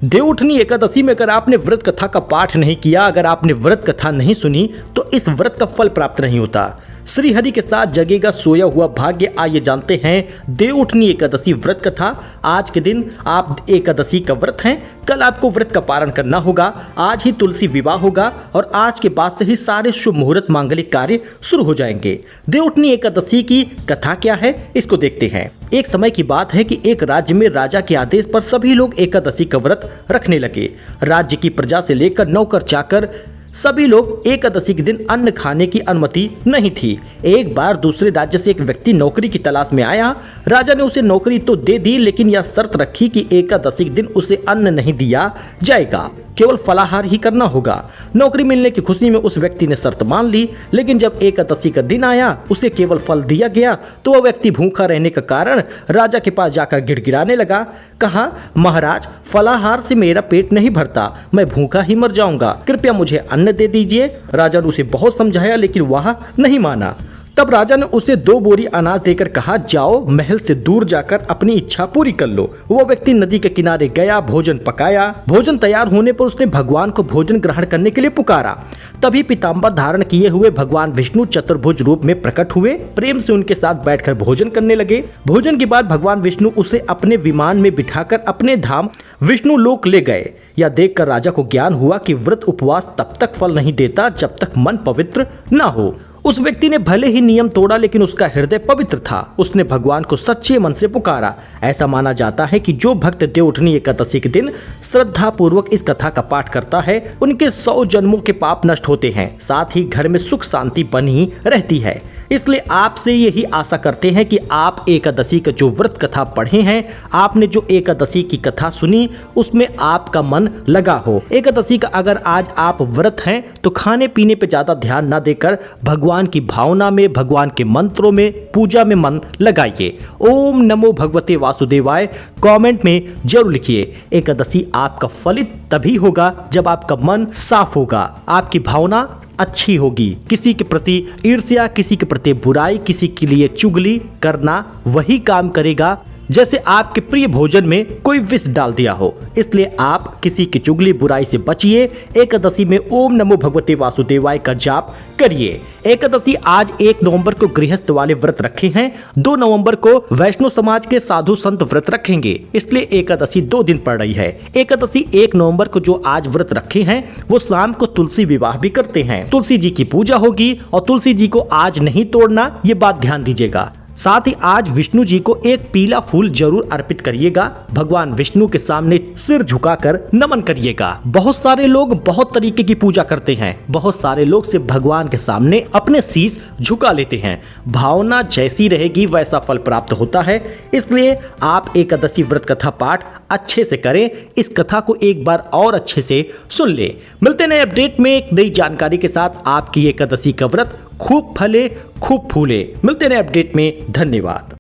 देवउठनी एकादशी में अगर आपने व्रत कथा का पाठ नहीं किया, अगर आपने व्रत कथा नहीं सुनी तो इस व्रत का फल प्राप्त नहीं होता। श्री हरि के साथ जगेगा सोया हुआ भाग्य। आइए जानते हैं देवउठनी एकादशी व्रत कथा। आज के दिन आप एकादशी का व्रत हैं, कल आपको व्रत का पारण करना होगा। आज ही तुलसी विवाह होगा और आज के बाद से ही सारे शुभ मुहूर्त मांगलिक कार्य शुरू हो जाएंगे। देवउठनी एकादशी की कथा क्या है, इसको देखते हैं। एक समय की बात है कि एक राज्य में राजा के आदेश पर सभी लोग एकादशी का व्रत रखने लगे। राज्य की प्रजा से लेकर नौकर चाकर सभी लोग एकादशी के दिन अन्न खाने की अनुमति नहीं थी। एक बार दूसरे राज्य से एक व्यक्ति नौकरी की तलाश में आया। राजा ने उसे नौकरी तो दे दी, लेकिन यह शर्त रखी कि एकादशी के दिन उसे अन्न नहीं दिया जाएगा, केवल फलाहार ही करना होगा। नौकरी मिलने की खुशी में उस व्यक्ति ने शर्त मान ली, लेकिन जब एकादशी का दिन आया उसे केवल फल दिया गया तो वह व्यक्ति भूखा रहने के कारण राजा के पास जाकर गिड़गिड़ाने लगा। कहा, महाराज, फलाहार से मेरा पेट नहीं भरता, मैं भूखा ही मर जाऊंगा, कृपया मुझे अन्न दे दीजिए। राजा ने उसे बहुत समझाया, लेकिन वह नहीं माना। तब राजा ने उसे 2 बोरी अनाज देकर कहा, जाओ महल से दूर जाकर अपनी इच्छा पूरी कर लो। वो व्यक्ति नदी के किनारे गया, भोजन पकाया। भोजन तैयार होने पर उसने भगवान को भोजन ग्रहण करने के लिए पुकारा। तभी पीताम्बर धारण किए हुए भगवान विष्णु चतुर्भुज रूप में प्रकट हुए। प्रेम से उनके साथ बैठकर भोजन करने लगे। भोजन के बाद भगवान विष्णु उसे अपने विमान में बिठाकर अपने धाम विष्णु लोक ले गए। यह देखकर राजा को ज्ञान हुआ कि व्रत उपवास तब तक फल नहीं देता जब तक मन पवित्र न हो। उस व्यक्ति ने भले ही नियम तोड़ा, लेकिन उसका हृदय पवित्र था। उसने भगवान को सच्चे मन से पुकारा। ऐसा माना जाता है कि जो भक्त देवउठनी एकादशी के दिन श्रद्धा पूर्वक इस कथा का पाठ करता है, उनके 100 जन्मों के पाप नष्ट होते हैं, साथ ही घर में सुख शांति बनी रहती है। इसलिए आपसे यही आशा करते हैं कि आप एकादशी का जो व्रत कथा पढ़े हैं, आपने जो एकादशी की कथा सुनी, उसमें आपका मन लगा हो। एकादशी का अगर आज आप व्रत हैं तो खाने पीने पे ज्यादा ध्यान न देकर भगवान की भावना में, भगवान के मंत्रों में, पूजा में मन लगाइए। ओम नमो भगवते वासुदेवाय कमेंट में जरूर लिखिए। एकादशी आपका फलित तभी होगा जब आपका मन साफ होगा, आपकी भावना अच्छी होगी। किसी के प्रति ईर्ष्या, किसी के प्रति बुराई, किसी के लिए चुगली करना वही काम करेगा जैसे आपके प्रिय भोजन में कोई विष डाल दिया हो। इसलिए आप किसी की चुगली बुराई से बचिए। एकादशी में ओम नमो भगवते वासुदेवाय का जाप करिए। एकादशी आज 1 नवंबर को गृहस्थ वाले व्रत रखे हैं, 2 नवंबर को वैष्णव समाज के साधु संत व्रत रखेंगे, इसलिए एकादशी 2 दिन पड़ रही है। एकादशी 1 नवंबर को जो आज व्रत रखे हैं वो शाम को तुलसी विवाह भी करते हैं। तुलसी जी की पूजा होगी और तुलसी जी को आज नहीं तोड़ना, ये बात ध्यान दीजिएगा। साथ ही आज विष्णु जी को एक पीला फूल जरूर अर्पित करिएगा। भगवान विष्णु के सामने सिर झुकाकर नमन करिएगा। बहुत सारे लोग बहुत तरीके की पूजा करते हैं, बहुत सारे लोग से भगवान के सामने अपने शीश झुका लेते हैं। भावना जैसी रहेगी वैसा फल प्राप्त होता है। इसलिए आप एकादशी व्रत कथा पाठ अच्छे से करें। इस कथा को एक बार और अच्छे से सुन ले। मिलते नए अपडेट में एक नई जानकारी के साथ। आपकी एकादशी का व्रत खूब फले, खूब फूले। मिलते नए अपडेट में। धन्यवाद।